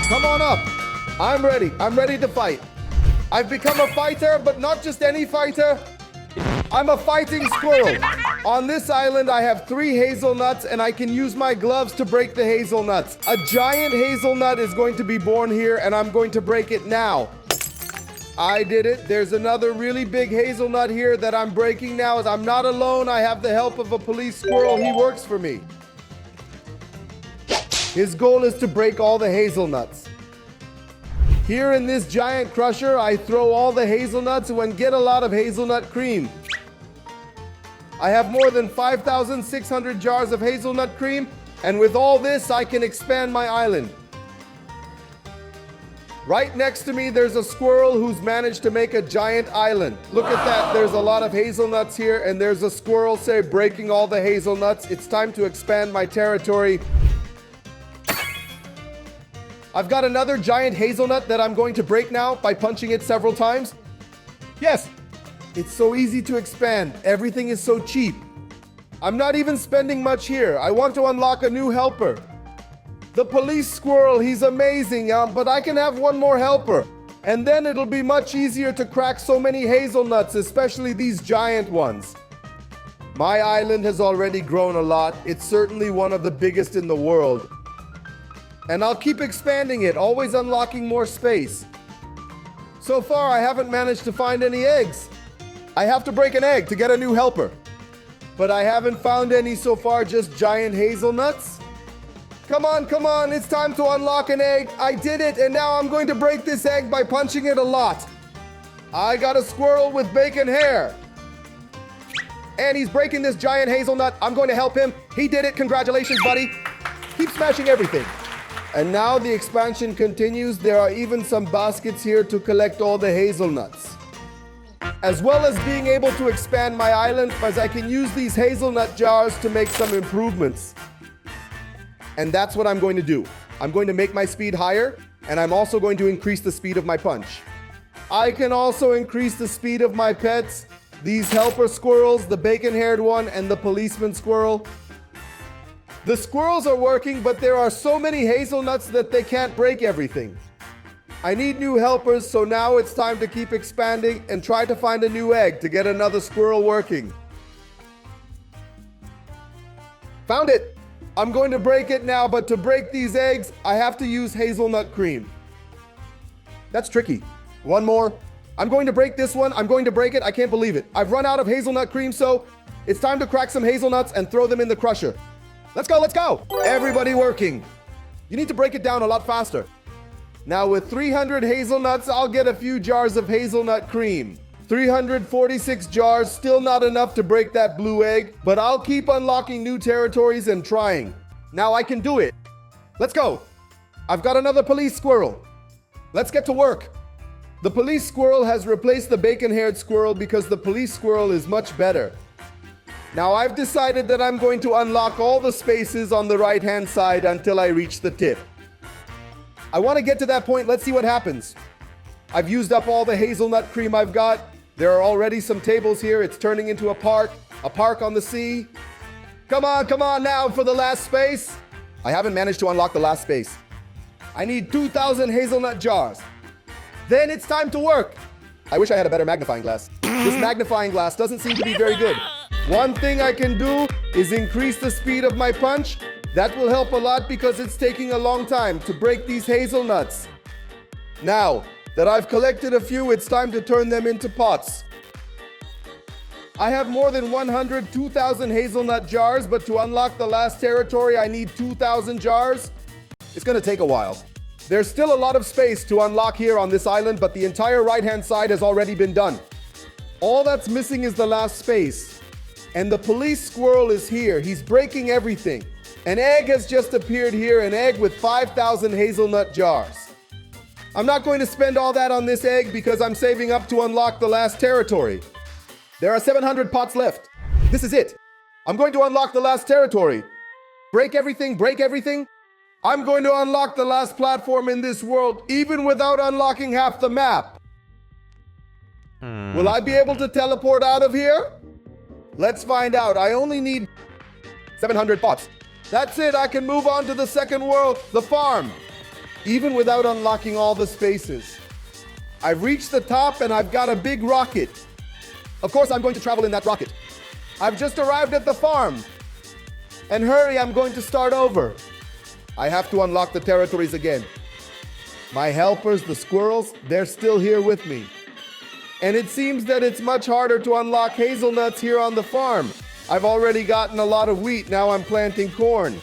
Come on up. I'm ready. I'm ready to fight. I've become a fighter, but not just any fighter. I'm a fighting squirrel. On this island, I have 3 hazelnuts, and I can use my gloves to break the hazelnuts. A giant hazelnut is going to be born here, and I'm going to break it now. I did it. There's another really big hazelnut here that I'm breaking now. I'm not alone. I have the help of a police squirrel. He works for me. His goal is to break all the hazelnuts. Here in this giant crusher, I throw all the hazelnuts and get a lot of hazelnut cream. I have more than 5,600 jars of hazelnut cream, and with all this, I can expand my island. Right next to me, there's a squirrel who's managed to make a giant island. Look at that, there's a lot of hazelnuts here, and there's a squirrel, say, breaking all the hazelnuts. It's time to expand my territory. I've got another giant hazelnut that I'm going to break now by punching it several times. Yes, it's so easy to expand. Everything is so cheap. I'm not even spending much here. I want to unlock a new helper. The police squirrel, he's amazing, but I can have one more helper. And then it'll be much easier to crack so many hazelnuts, especially these giant ones. My island has already grown a lot. It's certainly one of the biggest in the world. And I'll keep expanding it, always unlocking more space. So far, I haven't managed to find any eggs. I have to break an egg to get a new helper. But I haven't found any so far, just giant hazelnuts. Come on, it's time to unlock an egg. I did it, and now I'm going to break this egg by punching it a lot. I got a squirrel with bacon hair. And he's breaking this giant hazelnut. I'm going to help him. He did it, congratulations, buddy. Keep smashing everything. And now the expansion continues. There are even some baskets here to collect all the hazelnuts. As well as being able to expand my island, as I can use these hazelnut jars to make some improvements. And that's what I'm going to do. I'm going to make my speed higher, and I'm also going to increase the speed of my punch. I can also increase the speed of my pets, these helper squirrels, the bacon-haired one, and the policeman squirrel. The squirrels are working, but there are so many hazelnuts that they can't break everything. I need new helpers, so now it's time to keep expanding and try to find a new egg to get another squirrel working. Found it! I'm going to break it now, but to break these eggs, I have to use hazelnut cream. That's tricky. One more. I'm going to break this one. I'm going to break it. I can't believe it. I've run out of hazelnut cream, so it's time to crack some hazelnuts and throw them in the crusher. Let's go, let's go! Everybody working. You need to break it down a lot faster. Now with 300 hazelnuts, I'll get a few jars of hazelnut cream. 346 jars, still not enough to break that blue egg, but I'll keep unlocking new territories and trying. Now I can do it. Let's go. I've got another police squirrel. Let's get to work. The police squirrel has replaced the bacon-haired squirrel because the police squirrel is much better. Now I've decided that I'm going to unlock all the spaces on the right-hand side until I reach the tip. I want to get to that point. Let's see what happens. I've used up all the hazelnut cream I've got. There are already some tables here. It's turning into a park on the sea. Come on now for the last space. I haven't managed to unlock the last space. I need 2,000 hazelnut jars. Then it's time to work. I wish I had a better magnifying glass. This magnifying glass doesn't seem to be very good. One thing I can do is increase the speed of my punch. That will help a lot because it's taking a long time to break these hazelnuts. Now that I've collected a few, it's time to turn them into pots. I have more than 2,000 hazelnut jars, but to unlock the last territory, I need 2,000 jars. It's gonna take a while. There's still a lot of space to unlock here on this island, but the entire right-hand side has already been done. All that's missing is the last space. And the police squirrel is here. He's breaking everything. An egg has just appeared here, an egg with 5,000 hazelnut jars. I'm not going to spend all that on this egg because I'm saving up to unlock the last territory. There are 700 pots left. This is it. I'm going to unlock the last territory. Break everything, break everything. I'm going to unlock the last platform in this world, even without unlocking half the map. Will I be able to teleport out of here? Let's find out. I only need 700 pots. That's it. I can move on to the second world, the farm. even without unlocking all the spaces. I've reached the top and I've got a big rocket. Of course, I'm going to travel in that rocket. I've just arrived at the farm. And hurry, I'm going to start over. I have to unlock the territories again. My helpers, the squirrels, they're still here with me. And it seems that it's much harder to unlock hazelnuts here on the farm. I've already gotten a lot of wheat, now I'm planting corn.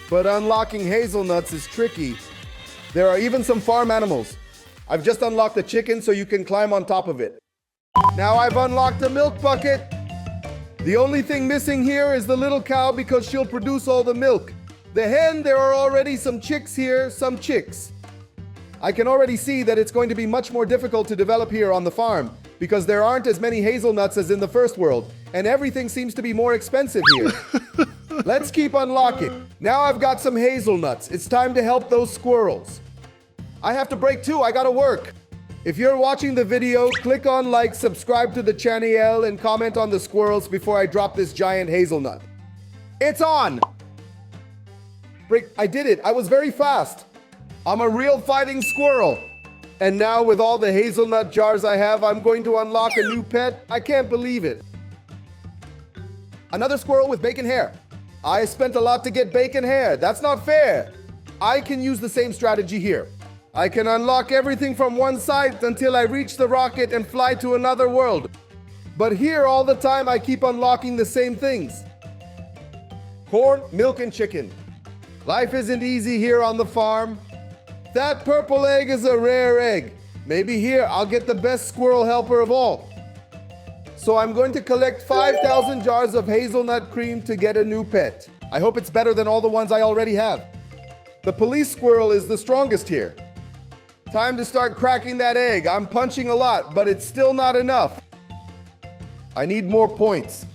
But unlocking hazelnuts is tricky. There are even some farm animals. I've just unlocked a chicken so you can climb on top of it. Now I've unlocked a milk bucket. The only thing missing here is the little cow because she'll produce all the milk. The hen, there are already some chicks here, some chicks. I can already see that it's going to be much more difficult to develop here on the farm because there aren't as many hazelnuts as in the first world, and everything seems to be more expensive here. Let's keep unlocking. Now I've got some hazelnuts. It's time to help those squirrels. I have to break too, I gotta work. If you're watching the video, click on like, subscribe to the channel, and comment on the squirrels before I drop this giant hazelnut. It's on! Break, I did it, I was very fast. I'm a real fighting squirrel. And now with all the hazelnut jars I have, I'm going to unlock a new pet. I can't believe it. Another squirrel with bacon hair. I spent a lot to get bacon hair. That's not fair. I can use the same strategy here. I can unlock everything from one side until I reach the rocket and fly to another world. But here all the time I keep unlocking the same things. Corn, milk, and chicken. Life isn't easy here on the farm. That purple egg is a rare egg. Maybe here I'll get the best squirrel helper of all. So I'm going to collect 5,000 jars of hazelnut cream to get a new pet. I hope it's better than all the ones I already have. The police squirrel is the strongest here. Time to start cracking that egg. I'm punching a lot, but it's still not enough. I need more points.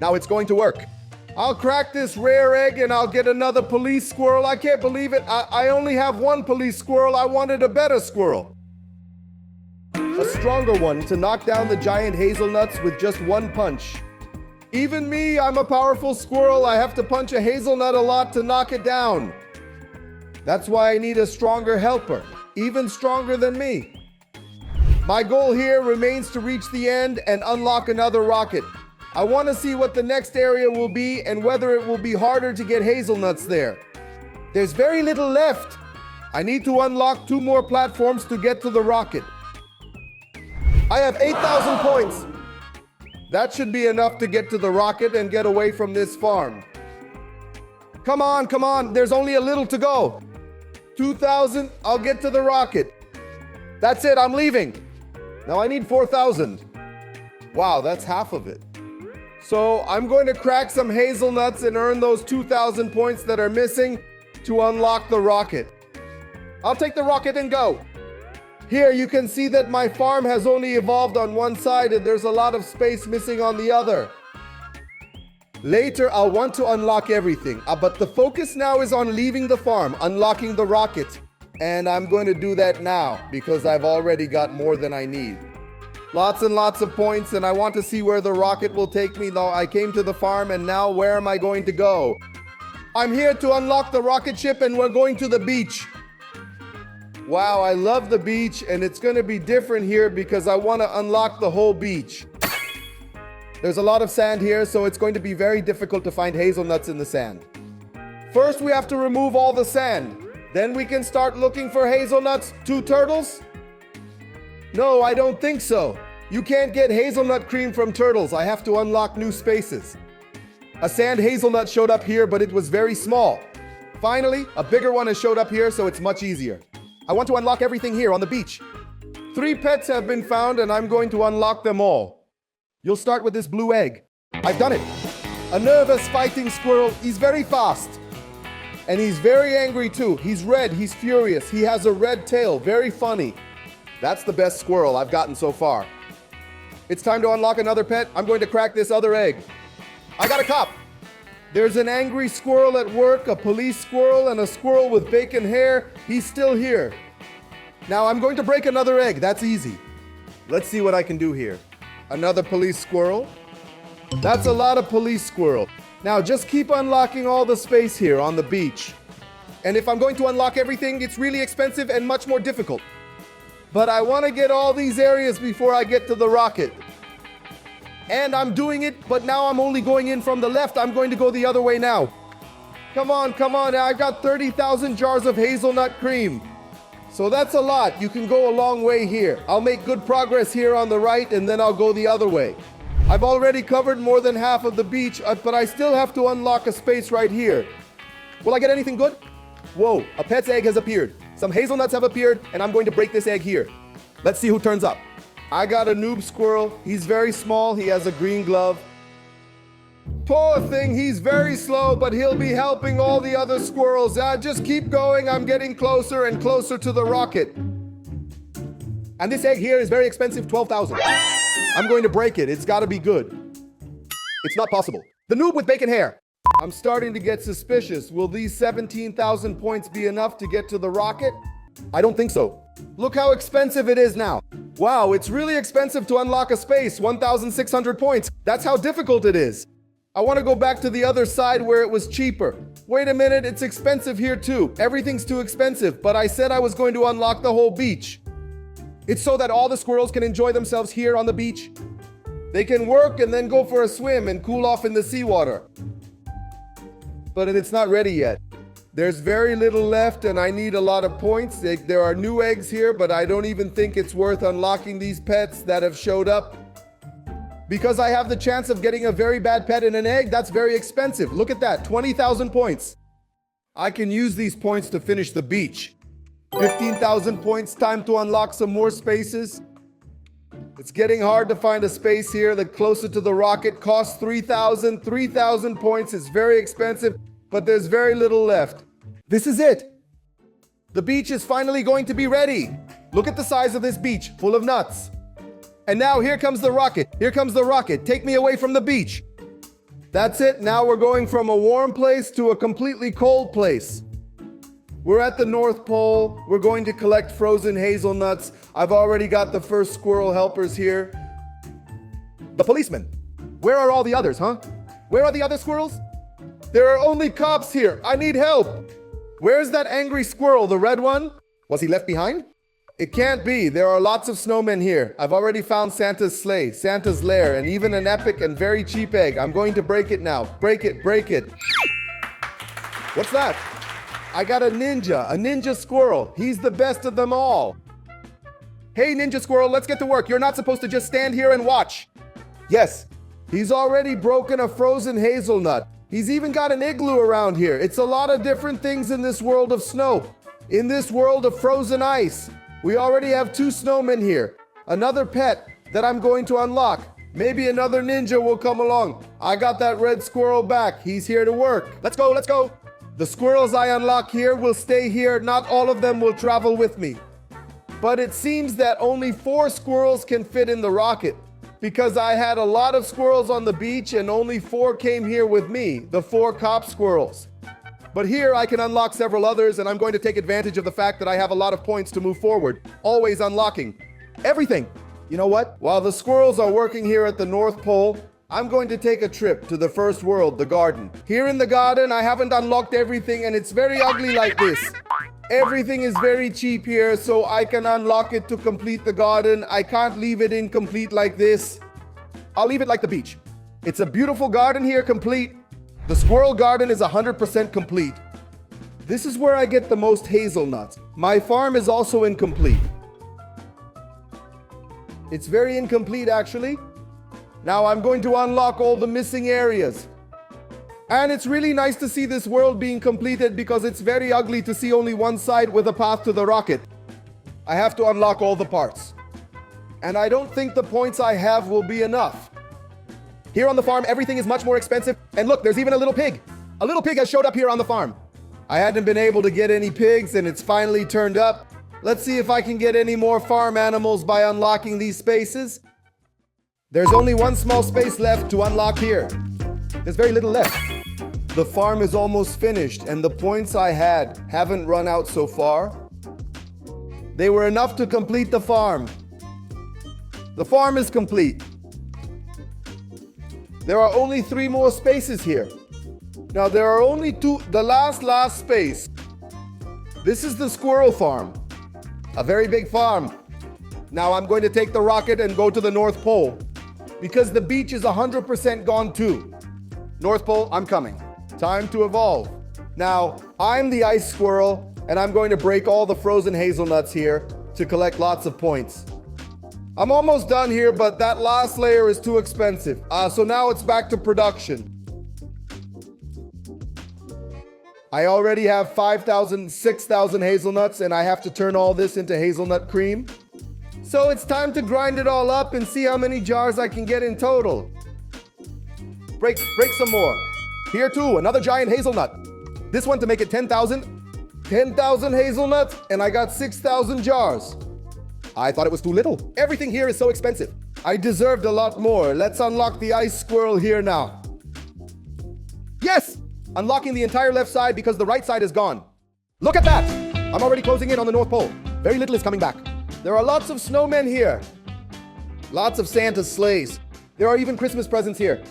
Now it's going to work. I'll crack this rare egg and I'll get another police squirrel. I can't believe it. I only have one police squirrel. I wanted a better squirrel. A stronger one to knock down the giant hazelnuts with just one punch. Even me, I'm a powerful squirrel. I have to punch a hazelnut a lot to knock it down. That's why I need a stronger helper, even stronger than me. My goal here remains to reach the end and unlock another rocket. I want to see what the next area will be and whether it will be harder to get hazelnuts there. There's very little left. I need to unlock 2 more platforms to get to the rocket. I have 8,000 points. That should be enough to get to the rocket and get away from this farm. Come on, there's only a little to go. 2,000, I'll get to the rocket. That's it, I'm leaving. Now I need 4,000. Wow, that's half of it. So I'm going to crack some hazelnuts and earn those 2,000 points that are missing to unlock the rocket. I'll take the rocket and go. Here you can see that my farm has only evolved on one side and there's a lot of space missing on the other. Later, I'll want to unlock everything, but the focus now is on leaving the farm, unlocking the rocket. And I'm going to do that now because I've already got more than I need. Lots and lots of points, and I want to see where the rocket will take me. Though I came to the farm, and now where am I going to go? I'm here to unlock the rocket ship, and we're going to the beach. Wow, I love the beach, and it's going to be different here because I want to unlock the whole beach. There's a lot of sand here, so it's going to be very difficult to find hazelnuts in the sand. First, we have to remove all the sand. Then we can start looking for hazelnuts. 2 turtles? No, I don't think so. You can't get hazelnut cream from turtles. I have to unlock new spaces. A sand hazelnut showed up here, but it was very small. Finally, a bigger one has showed up here, so it's much easier. I want to unlock everything here on the beach. 3 pets have been found, and I'm going to unlock them all. You'll start with this blue egg. I've done it. A nervous fighting squirrel. He's very fast. And he's very angry too. He's red, he's furious. He has a red tail, very funny. That's the best squirrel I've gotten so far. It's time to unlock another pet. I'm going to crack this other egg. I got a cop. There's an angry squirrel at work, a police squirrel, and a squirrel with bacon hair. He's still here. Now I'm going to break another egg. That's easy. Let's see what I can do here. Another police squirrel. That's a lot of police squirrel. Now just keep unlocking all the space here on the beach. And if I'm going to unlock everything, it's really expensive and much more difficult. But I want to get all these areas before I get to the rocket. And I'm doing it, but now I'm only going in from the left. I'm going to go the other way now. Come on, come on. I've got 30,000 jars of hazelnut cream. So that's a lot. You can go a long way here. I'll make good progress here on the right, and then I'll go the other way. I've already covered more than half of the beach, but I still have to unlock a space right here. Will I get anything good? Whoa, a pet's egg has appeared. Some hazelnuts have appeared, and I'm going to break this egg here. Let's see who turns up. I got a noob squirrel. He's very small. He has a green glove. Poor thing, he's very slow, but he'll be helping all the other squirrels. Just keep going. I'm getting closer and closer to the rocket. And this egg here is very expensive, 12,000. I'm going to break it. It's got to be good. It's not possible. The noob with bacon hair. I'm starting to get suspicious. Will these 17,000 points be enough to get to the rocket? I don't think so. Look how expensive it is now. Wow, it's really expensive to unlock a space, 1,600 points. That's how difficult it is. I want to go back to the other side where it was cheaper. Wait a minute, it's expensive here too. Everything's too expensive, but I said I was going to unlock the whole beach. It's so that all the squirrels can enjoy themselves here on the beach. They can work and then go for a swim and cool off in the seawater. But it's not ready yet. There's very little left and I need a lot of points. There are new eggs here, but I don't even think it's worth unlocking these pets that have showed up. Because I have the chance of getting a very bad pet in an egg, that's very expensive. Look at that, 20,000 points. I can use these points to finish the beach. 15,000 points, time to unlock some more spaces. It's getting hard to find a space here. The closer to the rocket costs 3,000 points. It's very expensive, but there's very little left. This is it. The beach is finally going to be ready. Look at the size of this beach, full of nuts. And now here comes the rocket. Here comes the rocket. Take me away from the beach. That's it. Now we're going from a warm place to a completely cold place. We're at the North Pole. We're going to collect frozen hazelnuts. I've already got the first squirrel helpers here. The policeman. Where are all the others, huh? Where are the other squirrels? There are only cops here. I need help. Where's that angry squirrel, the red one? Was he left behind? It can't be. There are lots of snowmen here. I've already found Santa's sleigh, Santa's lair, and even an epic and very cheap egg. I'm going to break it now. Break it, break it. What's that? I got a ninja squirrel. He's the best of them all. Hey, ninja squirrel, let's get to work. You're not supposed to just stand here and watch. Yes, he's already broken a frozen hazelnut. He's even got an igloo around here. It's a lot of different things in this world of snow. In this world of frozen ice. We already have 2 snowmen here. Another pet that I'm going to unlock. Maybe another ninja will come along. I got that red squirrel back. He's here to work. Let's go, let's go. The squirrels I unlock here will stay here. Not all of them will travel with me. But it seems that only 4 squirrels can fit in the rocket. Because I had a lot of squirrels on the beach and only 4 came here with me. The 4 cop squirrels. But here I can unlock several others, and I'm going to take advantage of the fact that I have a lot of points to move forward. Always unlocking everything. You know what? While the squirrels are working here at the North Pole, I'm going to take a trip to the first world, the garden. Here in the garden, I haven't unlocked everything, and it's very ugly like this. Everything is very cheap here, so I can unlock it to complete the garden. I can't leave it incomplete like this. I'll leave it like the beach. It's a beautiful garden here, complete. The squirrel garden is 100% complete. This is where I get the most hazelnuts. My farm is also incomplete. It's very incomplete, actually. Now I'm going to unlock all the missing areas. And it's really nice to see this world being completed because it's very ugly to see only one side with a path to the rocket. I have to unlock all the parts. And I don't think the points I have will be enough. Here on the farm, everything is much more expensive. And look, there's even a little pig. A little pig has showed up here on the farm. I hadn't been able to get any pigs and it's finally turned up. Let's see if I can get any more farm animals by unlocking these spaces. There's only one small space left to unlock here. There's very little left. The farm is almost finished and the points I had haven't run out so far. They were enough to complete the farm. The farm is complete. There are only 3 more spaces here. Now there are only 2, the last space. This is the squirrel farm. A very big farm. Now I'm going to take the rocket and go to the North Pole because the beach is 100% gone too. North Pole, I'm coming. Time to evolve. Now, I'm the ice squirrel and I'm going to break all the frozen hazelnuts here to collect lots of points. I'm almost done here, but that last layer is too expensive. So now it's back to production. I already have 5,000, 6,000 hazelnuts and I have to turn all this into hazelnut cream. So it's time to grind it all up and see how many jars I can get in total. Break some more. Here too, another giant hazelnut. This one to make it 10,000. 10,000 hazelnuts and I got 6,000 jars. I thought it was too little. Everything here is so expensive. I deserved a lot more. Let's unlock the ice squirrel here now. Yes! Unlocking the entire left side because the right side is gone. Look at that! I'm already closing in on the North Pole. Very little is coming back. There are lots of snowmen here. Lots of Santa's sleighs. There are even Christmas presents here.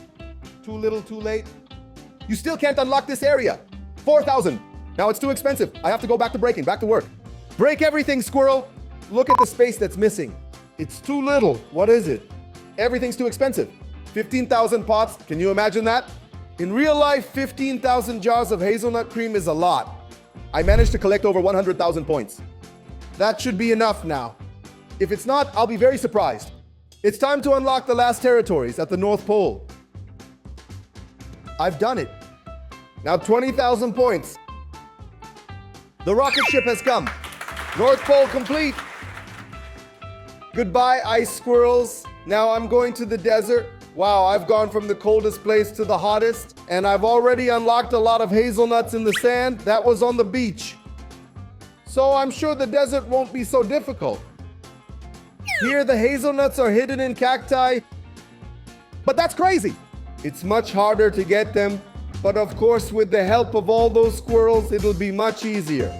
Too little, too late. You still can't unlock this area. 4,000. Now it's too expensive. I have to go back to breaking, back to work. Break everything, squirrel. Look at the space that's missing. It's too little. What is it? Everything's too expensive. 15,000 pots. Can you imagine that? In real life, 15,000 jars of hazelnut cream is a lot. I managed to collect over 100,000 points. That should be enough now. If it's not, I'll be very surprised. It's time to unlock the last territories at the North Pole. I've done it. Now 20,000 points. The rocket ship has come. North Pole complete. Goodbye, ice squirrels. Now I'm going to the desert. Wow, I've gone from the coldest place to the hottest, and I've already unlocked a lot of hazelnuts in the sand. That was on the beach. So I'm sure the desert won't be so difficult. Here the hazelnuts are hidden in cacti. But that's crazy. It's much harder to get them, but of course with the help of all those squirrels, it'll be much easier.